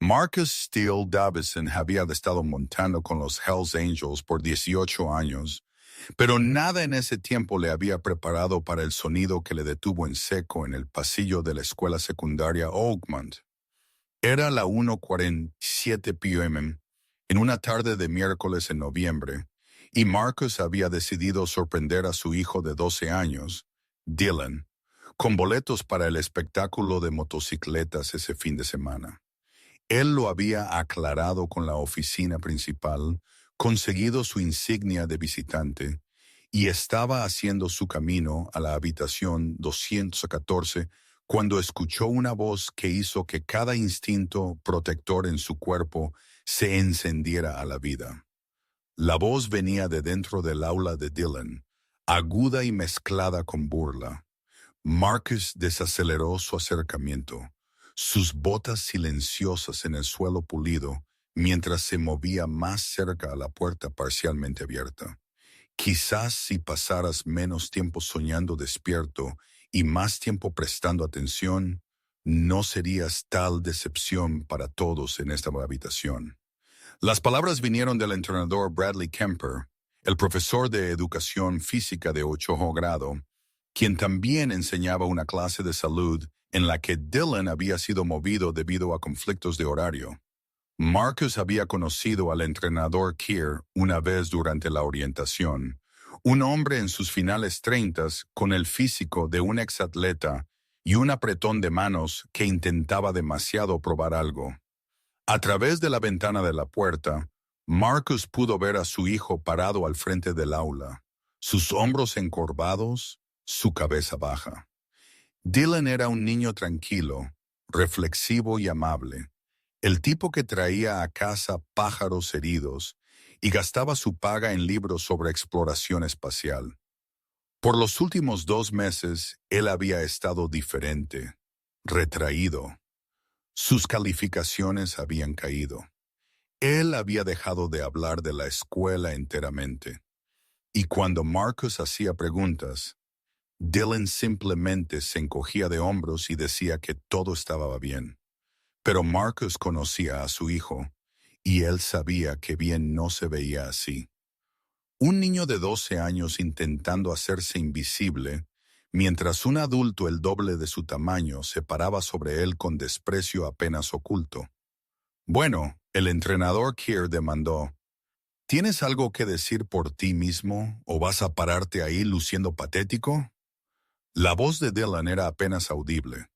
Marcus Steele Davison había estado montando con los Hells Angels por 18 años, pero nada en ese tiempo le había preparado para el sonido que le detuvo en seco en el pasillo de la escuela secundaria Oakmont. Era la 1:47 p.m. en una tarde de miércoles en noviembre, y Marcus había decidido sorprender a su hijo de 12 años, Dylan, con boletos para el espectáculo de motocicletas ese fin de semana. Él lo había aclarado con la oficina principal, conseguido su insignia de visitante, y estaba haciendo su camino a la habitación 214 cuando escuchó una voz que hizo que cada instinto protector en su cuerpo se encendiera a la vida. La voz venía de dentro del aula de Dylan, aguda y mezclada con burla. Marcus desaceleró su acercamiento, sus botas silenciosas en el suelo pulido, mientras se movía más cerca a la puerta parcialmente abierta. Quizás si pasaras menos tiempo soñando despierto y más tiempo prestando atención, no serías tal decepción para todos en esta habitación. Las palabras vinieron del entrenador Bradley Kemper, el profesor de educación física de 8º grado, quien también enseñaba una clase de salud en la que Dylan había sido movido debido a conflictos de horario. Marcus había conocido al entrenador Keir una vez durante la orientación, un hombre en sus finales 30s con el físico de un exatleta y un apretón de manos que intentaba demasiado probar algo. A través de la ventana de la puerta, Marcus pudo ver a su hijo parado al frente del aula, sus hombros encorvados, su cabeza baja. Dylan era un niño tranquilo, reflexivo y amable, el tipo que traía a casa pájaros heridos y gastaba su paga en libros sobre exploración espacial. Por los últimos 2 meses, él había estado diferente, retraído. Sus calificaciones habían caído. Él había dejado de hablar de la escuela enteramente. Y cuando Marcus hacía preguntas, Dylan simplemente se encogía de hombros y decía que todo estaba bien. Pero Marcus conocía a su hijo, y él sabía que bien no se veía así. Un niño de 12 años intentando hacerse invisible, mientras un adulto el doble de su tamaño se paraba sobre él con desprecio apenas oculto. Bueno, el entrenador Keir demandó, ¿tienes algo que decir por ti mismo o vas a pararte ahí luciendo patético? La voz de Dylan era apenas audible.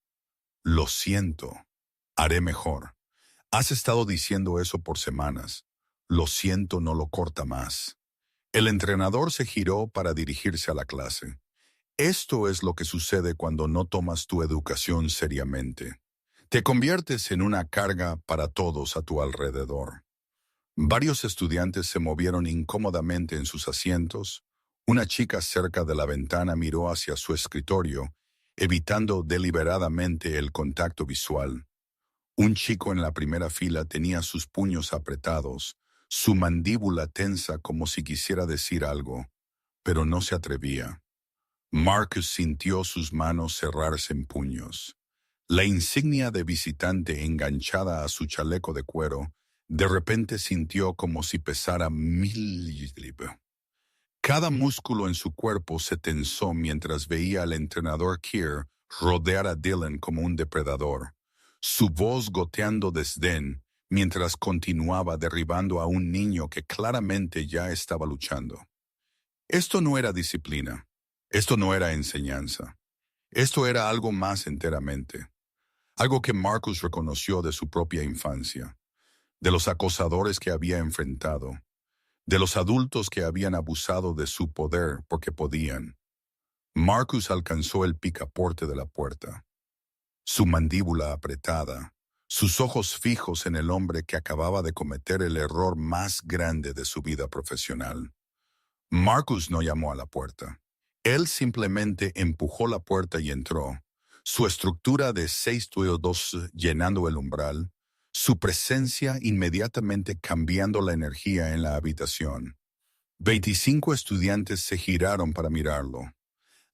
Lo siento. Haré mejor. Has estado diciendo eso por semanas. Lo siento, no lo corta más. El entrenador se giró para dirigirse a la clase. Esto es lo que sucede cuando no tomas tu educación seriamente. Te conviertes en una carga para todos a tu alrededor. Varios estudiantes se movieron incómodamente en sus asientos. Una chica cerca de la ventana miró hacia su escritorio, evitando deliberadamente el contacto visual. Un chico en la primera fila tenía sus puños apretados, su mandíbula tensa como si quisiera decir algo, pero no se atrevía. Marcus sintió sus manos cerrarse en puños. La insignia de visitante enganchada a su chaleco de cuero, de repente sintió como si pesara 1000 libras. Cada músculo en su cuerpo se tensó mientras veía al entrenador Keir rodear a Dylan como un depredador, su voz goteando desdén mientras continuaba derribando a un niño que claramente ya estaba luchando. Esto no era disciplina, esto no era enseñanza, esto era algo más enteramente, algo que Marcus reconoció de su propia infancia, de los acosadores que había enfrentado, de los adultos que habían abusado de su poder porque podían. Marcus alcanzó el picaporte de la puerta. Su mandíbula apretada, sus ojos fijos en el hombre que acababa de cometer el error más grande de su vida profesional. Marcus no llamó a la puerta. Él simplemente empujó la puerta y entró, su estructura de 6'2" llenando el umbral, su presencia inmediatamente cambiando la energía en la habitación. 25 estudiantes se giraron para mirarlo.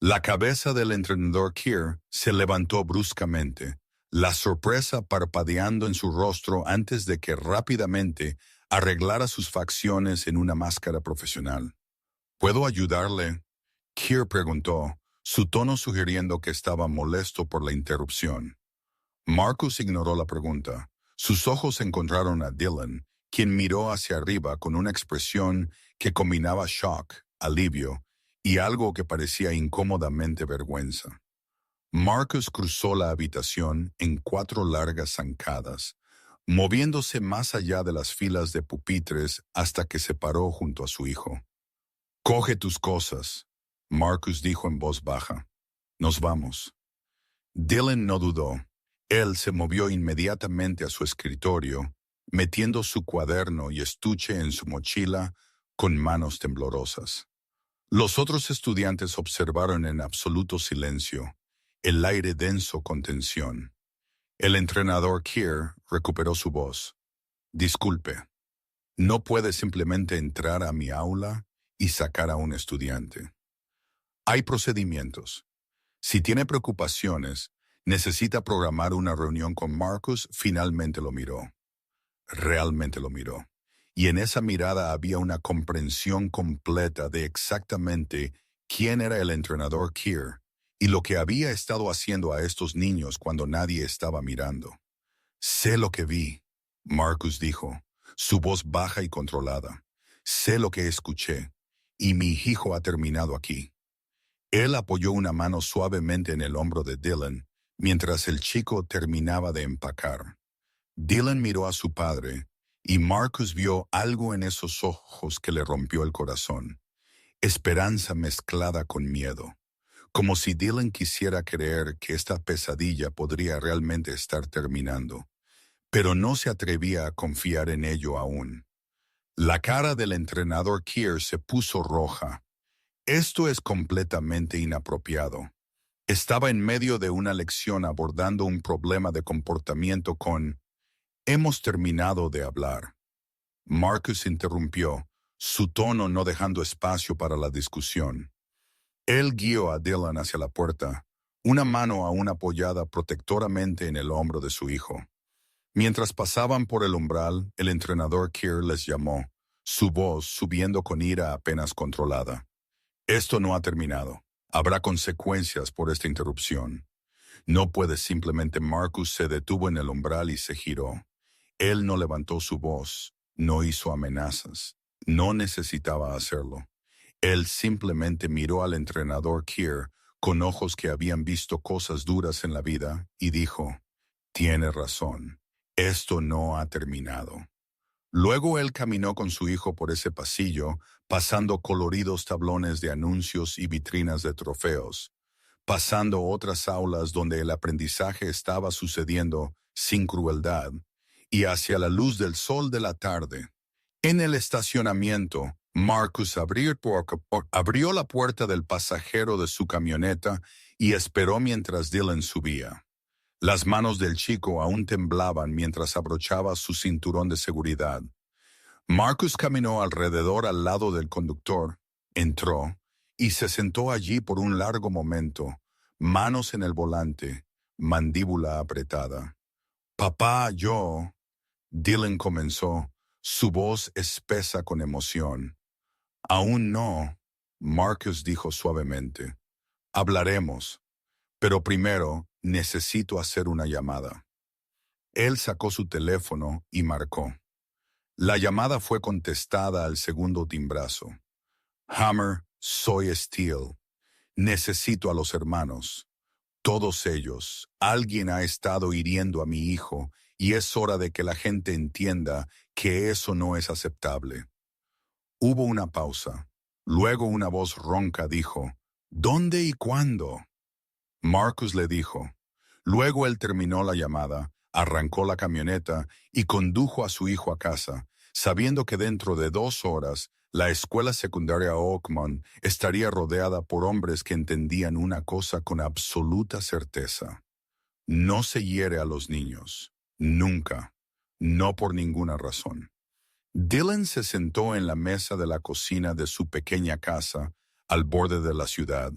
La cabeza del entrenador Keir se levantó bruscamente, la sorpresa parpadeando en su rostro antes de que rápidamente arreglara sus facciones en una máscara profesional. ¿Puedo ayudarle? Keir preguntó, su tono sugiriendo que estaba molesto por la interrupción. Marcus ignoró la pregunta. Sus ojos encontraron a Dylan, quien miró hacia arriba con una expresión que combinaba shock, alivio y algo que parecía incómodamente vergüenza. Marcus cruzó la habitación en 4 largas zancadas, moviéndose más allá de las filas de pupitres hasta que se paró junto a su hijo. «Coge tus cosas», Marcus dijo en voz baja. «Nos vamos». Dylan no dudó. Él se movió inmediatamente a su escritorio, metiendo su cuaderno y estuche en su mochila con manos temblorosas. Los otros estudiantes observaron en absoluto silencio, el aire denso con tensión. El entrenador Keir recuperó su voz. «Disculpe, no puede simplemente entrar a mi aula y sacar a un estudiante. Hay procedimientos. Si tiene preocupaciones, necesita programar una reunión con Marcus». Finalmente lo miró. Realmente lo miró. Y en esa mirada había una comprensión completa de exactamente quién era el entrenador Keir y lo que había estado haciendo a estos niños cuando nadie estaba mirando. «Sé lo que vi», Marcus dijo, su voz baja y controlada. «Sé lo que escuché, y mi hijo ha terminado aquí». Él apoyó una mano suavemente en el hombro de Dylan mientras el chico terminaba de empacar. Dylan miró a su padre, y Marcus vio algo en esos ojos que le rompió el corazón. Esperanza mezclada con miedo. Como si Dylan quisiera creer que esta pesadilla podría realmente estar terminando, pero no se atrevía a confiar en ello aún. La cara del entrenador Keir se puso roja. Esto es completamente inapropiado. Estaba en medio de una lección abordando un problema de comportamiento con «Hemos terminado de hablar». Marcus interrumpió, su tono no dejando espacio para la discusión. Él guió a Dylan hacia la puerta, una mano aún apoyada protectoramente en el hombro de su hijo. Mientras pasaban por el umbral, el entrenador Keir les llamó, su voz subiendo con ira apenas controlada. «Esto no ha terminado. Habrá consecuencias por esta interrupción. No puede simplemente». Marcus se detuvo en el umbral y se giró. Él no levantó su voz, no hizo amenazas, no necesitaba hacerlo. Él simplemente miró al entrenador Keir con ojos que habían visto cosas duras en la vida y dijo, «Tiene razón, esto no ha terminado». Luego él caminó con su hijo por ese pasillo, pasando coloridos tablones de anuncios y vitrinas de trofeos, pasando otras aulas donde el aprendizaje estaba sucediendo sin crueldad, y hacia la luz del sol de la tarde. En el estacionamiento, Marcus abrió la puerta del pasajero de su camioneta y esperó mientras Dylan subía. Las manos del chico aún temblaban mientras abrochaba su cinturón de seguridad. Marcus caminó alrededor al lado del conductor, entró y se sentó allí por un largo momento, manos en el volante, mandíbula apretada. «Papá, yo...» Dylan comenzó, su voz espesa con emoción. «Aún no», Marcus dijo suavemente. «Hablaremos, pero primero necesito hacer una llamada». Él sacó su teléfono y marcó. La llamada fue contestada al segundo timbrazo. «Hammer, soy Steele. Necesito a los hermanos. Todos ellos. Alguien ha estado hiriendo a mi hijo y es hora de que la gente entienda que eso no es aceptable». Hubo una pausa. Luego una voz ronca dijo, «¿Dónde y cuándo?». Marcus le dijo. Luego él terminó la llamada, arrancó la camioneta y condujo a su hijo a casa, sabiendo que dentro de 2 horas la escuela secundaria Oakmont estaría rodeada por hombres que entendían una cosa con absoluta certeza. No se hiere a los niños. Nunca. No por ninguna razón. Dylan se sentó en la mesa de la cocina de su pequeña casa, al borde de la ciudad.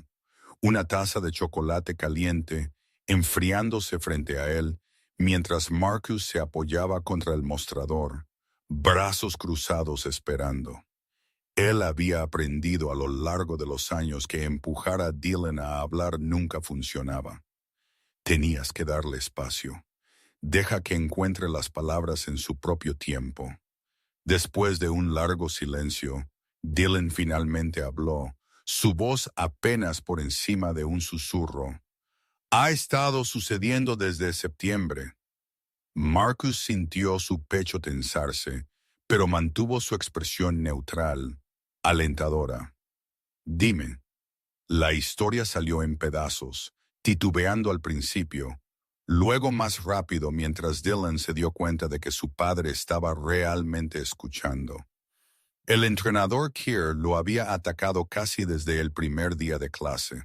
Una taza de chocolate caliente, enfriándose frente a él, mientras Marcus se apoyaba contra el mostrador, brazos cruzados esperando. Él había aprendido a lo largo de los años que empujar a Dylan a hablar nunca funcionaba. Tenías que darle espacio. Deja que encuentre las palabras en su propio tiempo. Después de un largo silencio, Dylan finalmente habló, su voz apenas por encima de un susurro. Ha estado sucediendo desde septiembre. Marcus sintió su pecho tensarse, pero mantuvo su expresión neutral, alentadora. Dime. La historia salió en pedazos, titubeando al principio, luego más rápido mientras Dylan se dio cuenta de que su padre estaba realmente escuchando. El entrenador Keir lo había atacado casi desde el primer día de clase.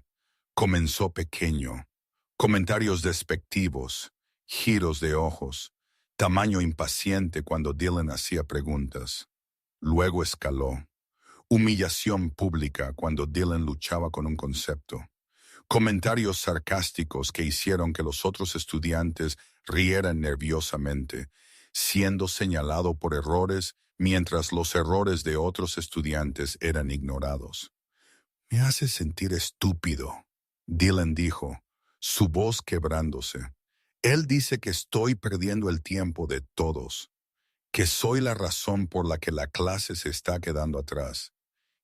Comenzó pequeño, comentarios despectivos, giros de ojos, tamaño impaciente cuando Dylan hacía preguntas. Luego escaló. Humillación pública cuando Dylan luchaba con un concepto. Comentarios sarcásticos que hicieron que los otros estudiantes rieran nerviosamente, siendo señalado por errores mientras los errores de otros estudiantes eran ignorados. Me hace sentir estúpido, Dylan dijo, su voz quebrándose. Él dice que estoy perdiendo el tiempo de todos, que soy la razón por la que la clase se está quedando atrás,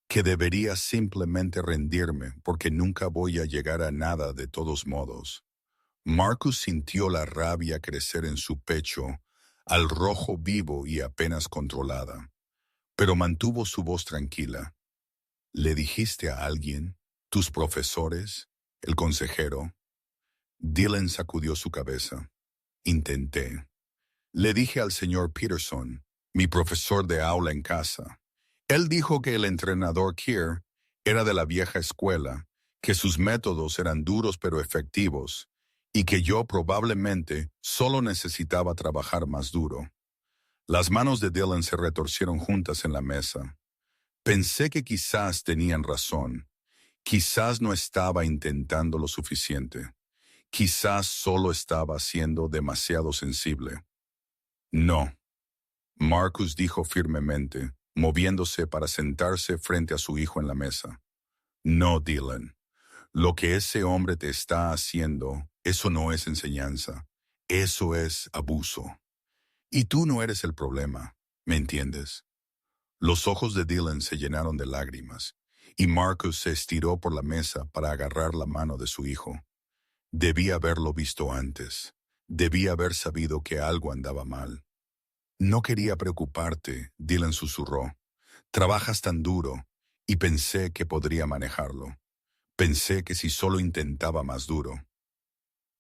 que debería simplemente rendirme porque nunca voy a llegar a nada de todos modos. Marcus sintió la rabia crecer en su pecho, al rojo vivo y apenas controlada, pero mantuvo su voz tranquila. ¿Le dijiste a alguien? ¿Tus profesores? ¿El consejero? Dylan sacudió su cabeza. Intenté. Le dije al señor Peterson, mi profesor de aula en casa. Él dijo que el entrenador Keir era de la vieja escuela, que sus métodos eran duros pero efectivos, y que yo probablemente solo necesitaba trabajar más duro. Las manos de Dylan se retorcieron juntas en la mesa. Pensé que quizás tenían razón. Quizás no estaba intentando lo suficiente. Quizás solo estaba siendo demasiado sensible. No, Marcus dijo firmemente, moviéndose para sentarse frente a su hijo en la mesa. No, Dylan. Lo que ese hombre te está haciendo, eso no es enseñanza. Eso es abuso. Y tú no eres el problema, ¿me entiendes? Los ojos de Dylan se llenaron de lágrimas, y Marcus se estiró por la mesa para agarrar la mano de su hijo. Debía haberlo visto antes. Debía haber sabido que algo andaba mal. No quería preocuparte, Dylan susurró. Trabajas tan duro, y pensé que podría manejarlo. Pensé que si solo intentaba más duro.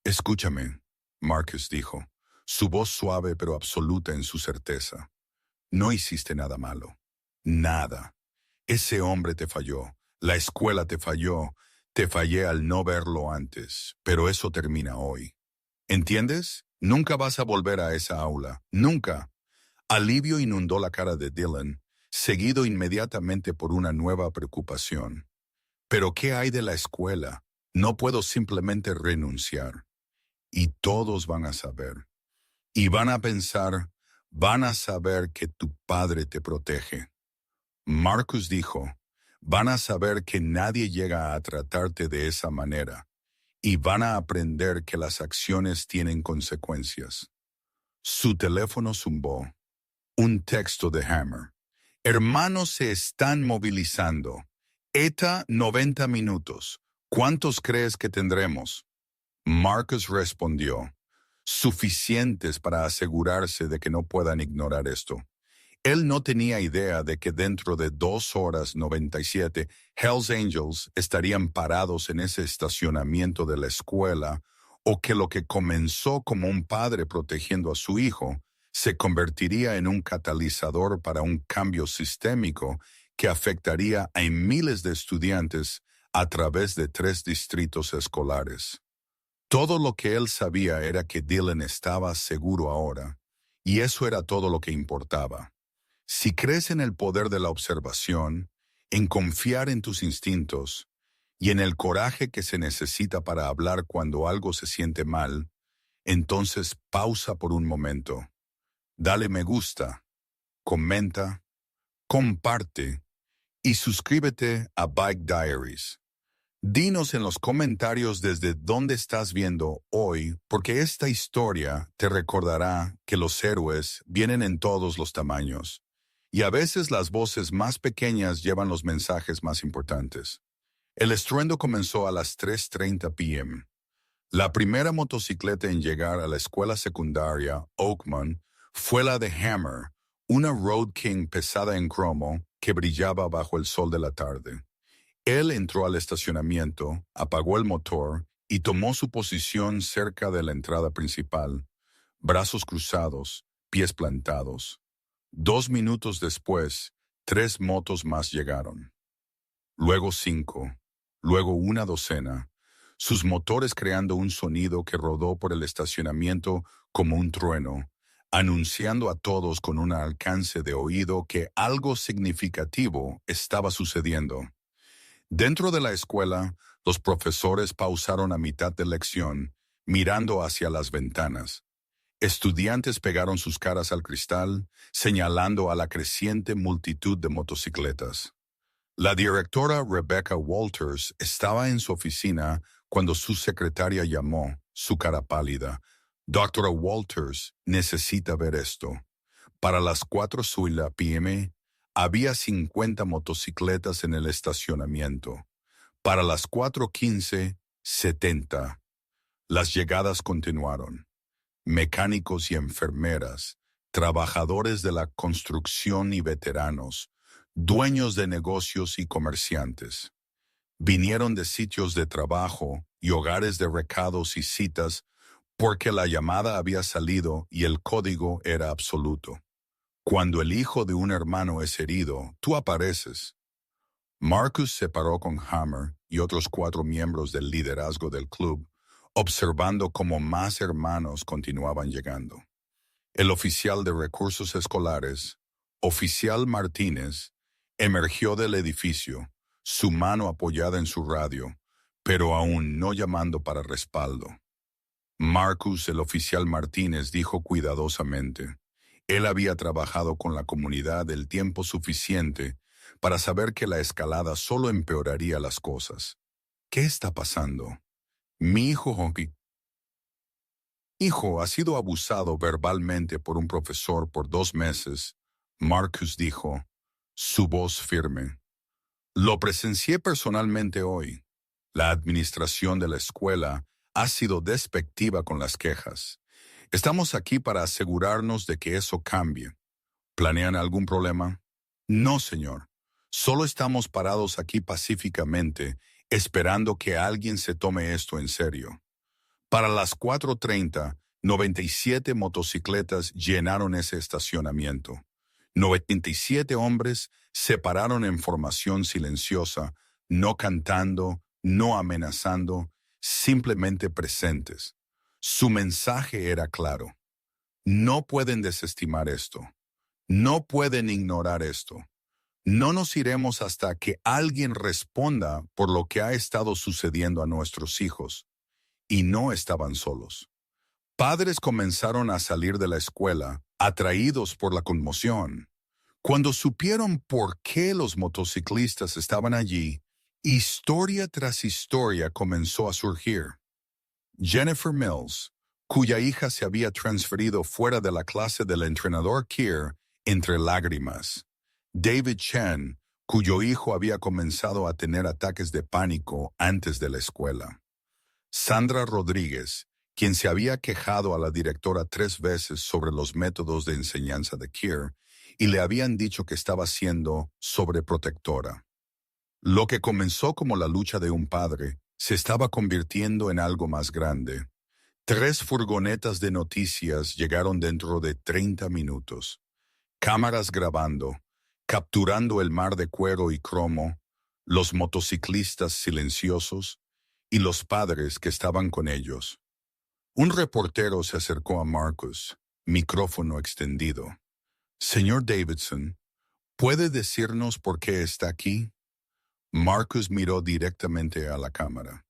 Escúchame, Marcus dijo, su voz suave pero absoluta en su certeza. No hiciste nada malo. Nada. Ese hombre te falló. La escuela te falló. Te fallé al no verlo antes, pero eso termina hoy. ¿Entiendes? Nunca vas a volver a esa aula. Nunca. Alivio inundó la cara de Dylan, seguido inmediatamente por una nueva preocupación. ¿Pero qué hay de la escuela? No puedo simplemente renunciar. Y todos van a saber. Y van a saber que tu padre te protege. Marcus dijo, van a saber que nadie llega a tratarte de esa manera. Y van a aprender que las acciones tienen consecuencias. Su teléfono zumbó. Un texto de Hammer. Hermanos se están movilizando. ETA 90 minutos. ¿Cuántos crees que tendremos? Marcus respondió. Suficientes para asegurarse de que no puedan ignorar esto. Él no tenía idea de que dentro de 2:97 Hells Angels estarían parados en ese estacionamiento de la escuela, o que lo que comenzó como un padre protegiendo a su hijo se convertiría en un catalizador para un cambio sistémico que afectaría a miles de estudiantes a través de 3 distritos escolares. Todo lo que él sabía era que Dylan estaba seguro ahora, y eso era todo lo que importaba. Si crees en el poder de la observación, en confiar en tus instintos y en el coraje que se necesita para hablar cuando algo se siente mal, Entonces pausa por un momento. Dale me gusta, comenta, comparte y suscríbete a Bike Diaries. Dinos en los comentarios desde dónde estás viendo hoy, porque esta historia te recordará que los héroes vienen en todos los tamaños, y a veces las voces más pequeñas llevan los mensajes más importantes. El estruendo comenzó a las 3:30 p.m. La primera motocicleta en llegar a la escuela secundaria Oakman fue la de Hammer, una Road King pesada en cromo que brillaba bajo el sol de la tarde. Él entró al estacionamiento, apagó el motor y tomó su posición cerca de la entrada principal, brazos cruzados, pies plantados. 2 minutos después, 3 motos más llegaron. Luego 5, luego una docena, sus motores creando un sonido que rodó por el estacionamiento como un trueno, anunciando a todos con un alcance de oído que algo significativo estaba sucediendo. Dentro de la escuela, los profesores pausaron a mitad de lección, mirando hacia las ventanas. Estudiantes pegaron sus caras al cristal, señalando a la creciente multitud de motocicletas. La directora Rebecca Walters estaba en su oficina cuando su secretaria llamó, su cara pálida. Doctora Walters necesita ver esto. Para las 4:00 p.m., había 50 motocicletas en el estacionamiento. Para las 4:15, 70. Las llegadas continuaron. Mecánicos y enfermeras, trabajadores de la construcción y veteranos, dueños de negocios y comerciantes. Vinieron de sitios de trabajo y hogares de recados y citas porque la llamada había salido y el código era absoluto. Cuando el hijo de un hermano es herido, tú apareces. Marcus se paró con Hammer y otros 4 miembros del liderazgo del club, observando cómo más hermanos continuaban llegando. El oficial de recursos escolares, oficial Martínez, emergió del edificio, su mano apoyada en su radio, pero aún no llamando para respaldo. Marcus, el oficial Martínez, dijo cuidadosamente. Él había trabajado con la comunidad el tiempo suficiente para saber que la escalada solo empeoraría las cosas. ¿Qué está pasando? Mi hijo ha sido abusado verbalmente por un profesor por 2 meses, Marcus dijo, su voz firme. Lo presencié personalmente hoy. La administración de la escuela ha sido despectiva con las quejas. Estamos aquí para asegurarnos de que eso cambie. ¿Planean algún problema? No, señor. Solo estamos parados aquí pacíficamente, esperando que alguien se tome esto en serio. Para las 4:30, 97 motocicletas llenaron ese estacionamiento. 97 hombres se pararon en formación silenciosa, no cantando, no amenazando, simplemente presentes. Su mensaje era claro. No pueden desestimar esto. No pueden ignorar esto. No nos iremos hasta que alguien responda por lo que ha estado sucediendo a nuestros hijos. Y no estaban solos. Padres comenzaron a salir de la escuela, atraídos por la conmoción. Cuando supieron por qué los motociclistas estaban allí, historia tras historia comenzó a surgir. Jennifer Mills, cuya hija se había transferido fuera de la clase del entrenador Keir, entre lágrimas. David Chen, cuyo hijo había comenzado a tener ataques de pánico antes de la escuela. Sandra Rodríguez, quien se había quejado a la directora 3 veces sobre los métodos de enseñanza de Keir y le habían dicho que estaba siendo sobreprotectora. Lo que comenzó como la lucha de un padre se estaba convirtiendo en algo más grande. 3 furgonetas de noticias llegaron dentro de 30 minutos. Cámaras grabando, capturando el mar de cuero y cromo, los motociclistas silenciosos y los padres que estaban con ellos. Un reportero se acercó a Marcus, micrófono extendido. Señor Davidson, ¿puede decirnos por qué está aquí? Marcus miró directamente a la cámara.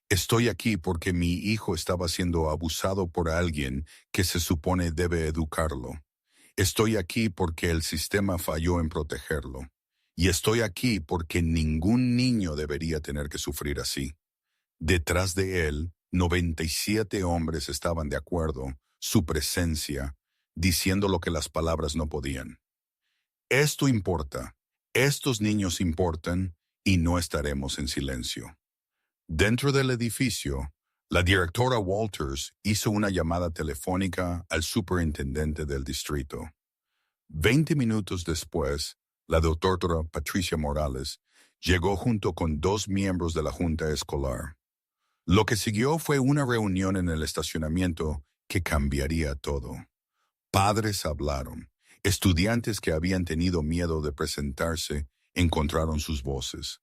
Estoy aquí porque mi hijo estaba siendo abusado por alguien que se supone debe educarlo. Estoy aquí porque el sistema falló en protegerlo. Y estoy aquí porque ningún niño debería tener que sufrir así. Detrás de él, 97 hombres estaban de acuerdo, su presencia, diciendo lo que las palabras no podían. Esto importa, estos niños importan y no estaremos en silencio. Dentro del edificio, la directora Walters hizo una llamada telefónica al superintendente del distrito. 20 minutos después, la doctora Patricia Morales llegó junto con 2 miembros de la junta escolar. Lo que siguió fue una reunión en el estacionamiento que cambiaría todo. Padres hablaron. Estudiantes que habían tenido miedo de presentarse encontraron sus voces.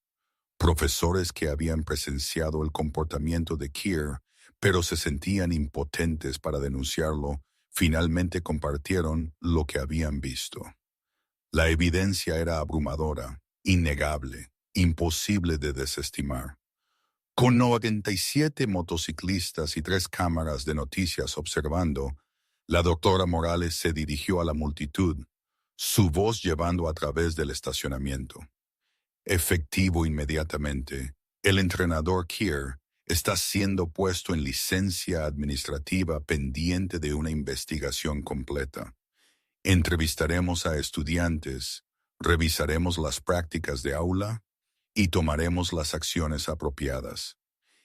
Profesores que habían presenciado el comportamiento de Keir, pero se sentían impotentes para denunciarlo, finalmente compartieron lo que habían visto. La evidencia era abrumadora, innegable, imposible de desestimar. Con 97 motociclistas y 3 cámaras de noticias observando, la doctora Morales se dirigió a la multitud, su voz llevando a través del estacionamiento. Efectivo inmediatamente, el entrenador Keir está siendo puesto en licencia administrativa pendiente de una investigación completa. Entrevistaremos a estudiantes, revisaremos las prácticas de aula y tomaremos las acciones apropiadas.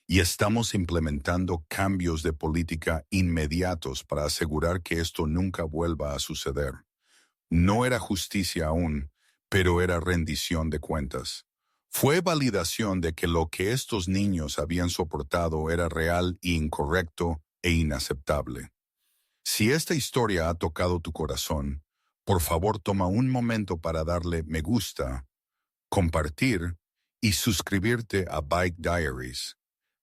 Y estamos implementando cambios de política inmediatos para asegurar que esto nunca vuelva a suceder. No era justicia aún, pero era rendición de cuentas. Fue validación de que lo que estos niños habían soportado era real e incorrecto e inaceptable. Si esta historia ha tocado tu corazón, por favor toma un momento para darle me gusta, compartir y suscribirte a Bike Diaries.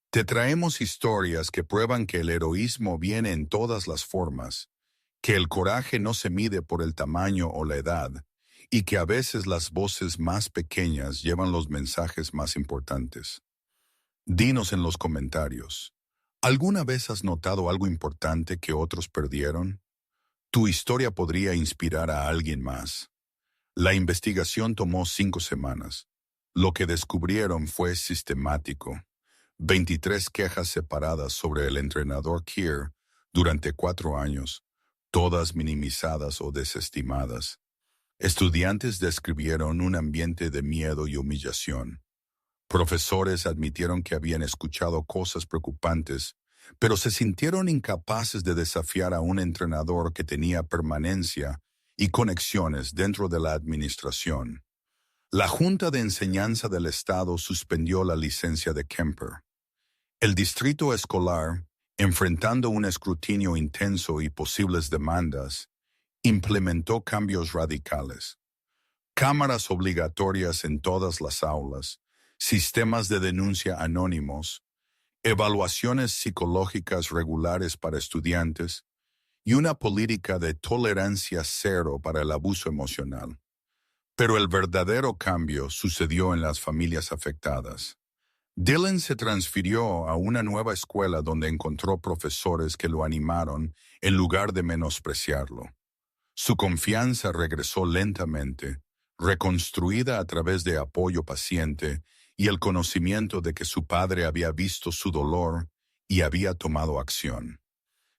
Te traemos historias que prueban que el heroísmo viene en todas las formas, que el coraje no se mide por el tamaño o la edad, y que a veces las voces más pequeñas llevan los mensajes más importantes. Dinos en los comentarios, ¿alguna vez has notado algo importante que otros perdieron? Tu historia podría inspirar a alguien más. La investigación tomó 5 semanas. Lo que descubrieron fue sistemático. 23 quejas separadas sobre el entrenador Keir durante 4 años, todas minimizadas o desestimadas. Estudiantes describieron un ambiente de miedo y humillación. Profesores admitieron que habían escuchado cosas preocupantes, pero se sintieron incapaces de desafiar a un entrenador que tenía permanencia y conexiones dentro de la administración. La Junta de Enseñanza del Estado suspendió la licencia de Kemper. El distrito escolar, enfrentando un escrutinio intenso y posibles demandas, implementó cambios radicales. Cámaras obligatorias en todas las aulas, sistemas de denuncia anónimos, evaluaciones psicológicas regulares para estudiantes y una política de tolerancia cero para el abuso emocional. Pero el verdadero cambio sucedió en las familias afectadas. Dylan se transfirió a una nueva escuela donde encontró profesores que lo animaron en lugar de menospreciarlo. Su confianza regresó lentamente, reconstruida a través de apoyo paciente y el conocimiento de que su padre había visto su dolor y había tomado acción.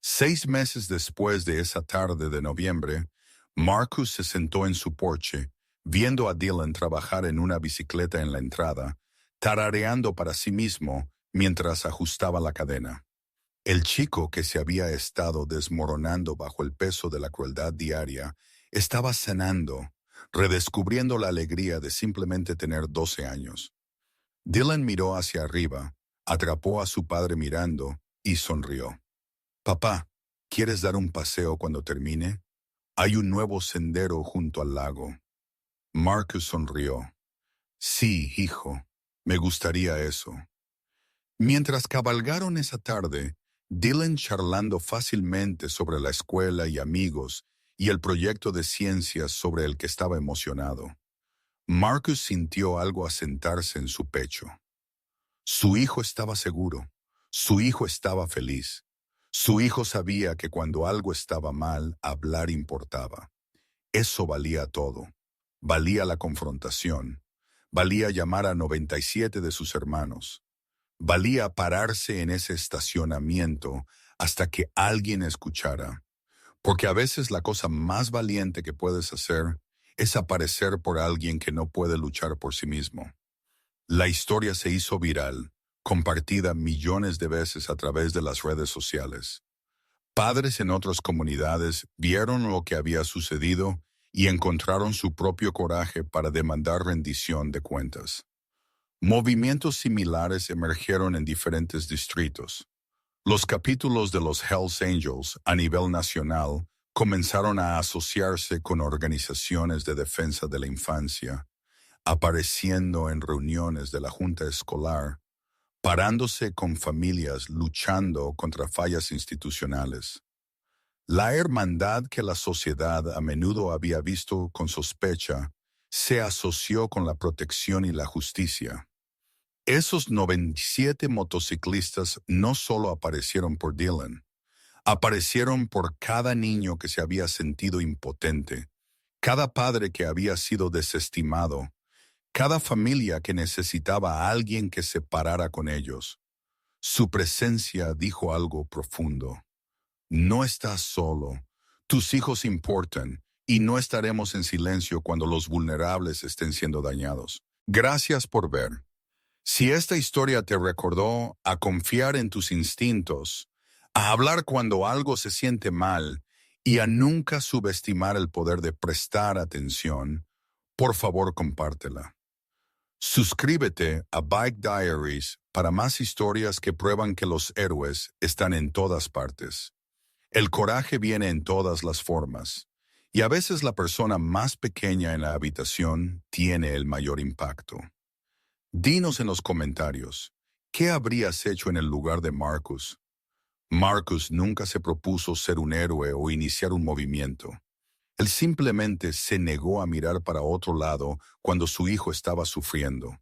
6 meses después de esa tarde de noviembre, Marcus se sentó en su porche, viendo a Dylan trabajar en una bicicleta en la entrada, tarareando para sí mismo mientras ajustaba la cadena. El chico que se había estado desmoronando bajo el peso de la crueldad diaria estaba cenando, redescubriendo la alegría de simplemente tener 12 años. Dylan miró hacia arriba, atrapó a su padre mirando y sonrió. «Papá, ¿quieres dar un paseo cuando termine? Hay un nuevo sendero junto al lago». Marcus sonrió. «Sí, hijo, me gustaría eso». Mientras cabalgaron esa tarde, Dylan charlando fácilmente sobre la escuela y amigos y el proyecto de ciencias sobre el que estaba emocionado, Marcus sintió algo asentarse en su pecho. Su hijo estaba seguro, Su hijo estaba feliz. Su hijo sabía que cuando algo estaba mal, hablar importaba. Eso valía todo. Valía la confrontación. Valía llamar a 97 de sus hermanos. Valía pararse en ese estacionamiento hasta que alguien escuchara. Porque a veces la cosa más valiente que puedes hacer es aparecer por alguien que no puede luchar por sí mismo. La historia se hizo viral, compartida millones de veces a través de las redes sociales. Padres en otras comunidades vieron lo que había sucedido y encontraron su propio coraje para demandar rendición de cuentas. Movimientos similares emergieron en diferentes distritos. Los capítulos de los Hells Angels a nivel nacional comenzaron a asociarse con organizaciones de defensa de la infancia, apareciendo en reuniones de la junta escolar, parándose con familias luchando contra fallas institucionales. La hermandad que la sociedad a menudo había visto con sospecha se asoció con la protección y la justicia. Esos 97 motociclistas no solo aparecieron por Dylan, aparecieron por cada niño que se había sentido impotente, cada padre que había sido desestimado, cada familia que necesitaba a alguien que se parara con ellos. Su presencia dijo algo profundo. No estás solo. Tus hijos importan y no estaremos en silencio cuando los vulnerables estén siendo dañados. Gracias por ver. Si esta historia te recordó a confiar en tus instintos, a hablar cuando algo se siente mal y a nunca subestimar el poder de prestar atención, por favor compártela. Suscríbete a Bike Diaries para más historias que prueban que los héroes están en todas partes. El coraje viene en todas las formas, y a veces la persona más pequeña en la habitación tiene el mayor impacto. Dinos en los comentarios, ¿qué habrías hecho en el lugar de Marcus? Marcus nunca se propuso ser un héroe o iniciar un movimiento. Él simplemente se negó a mirar para otro lado cuando su hijo estaba sufriendo.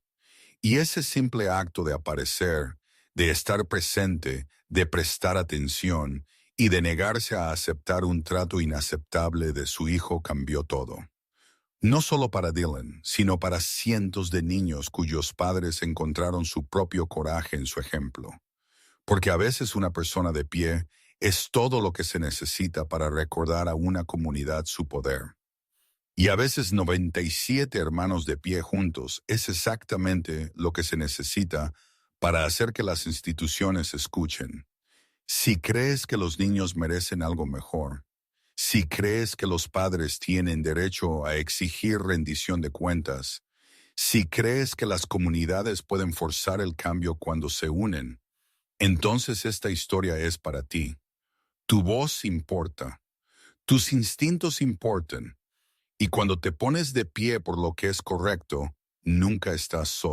Y ese simple acto de aparecer, de estar presente, de prestar atención y de negarse a aceptar un trato inaceptable de su hijo cambió todo. No solo para Dylan, sino para cientos de niños cuyos padres encontraron su propio coraje en su ejemplo. Porque a veces una persona de pie es todo lo que se necesita para recordar a una comunidad su poder. Y a veces 97 hermanos de pie juntos es exactamente lo que se necesita para hacer que las instituciones escuchen. Si crees que los niños merecen algo mejor, si crees que los padres tienen derecho a exigir rendición de cuentas, si crees que las comunidades pueden forzar el cambio cuando se unen, entonces esta historia es para ti. Tu voz importa, tus instintos importan, y cuando te pones de pie por lo que es correcto, nunca estás solo.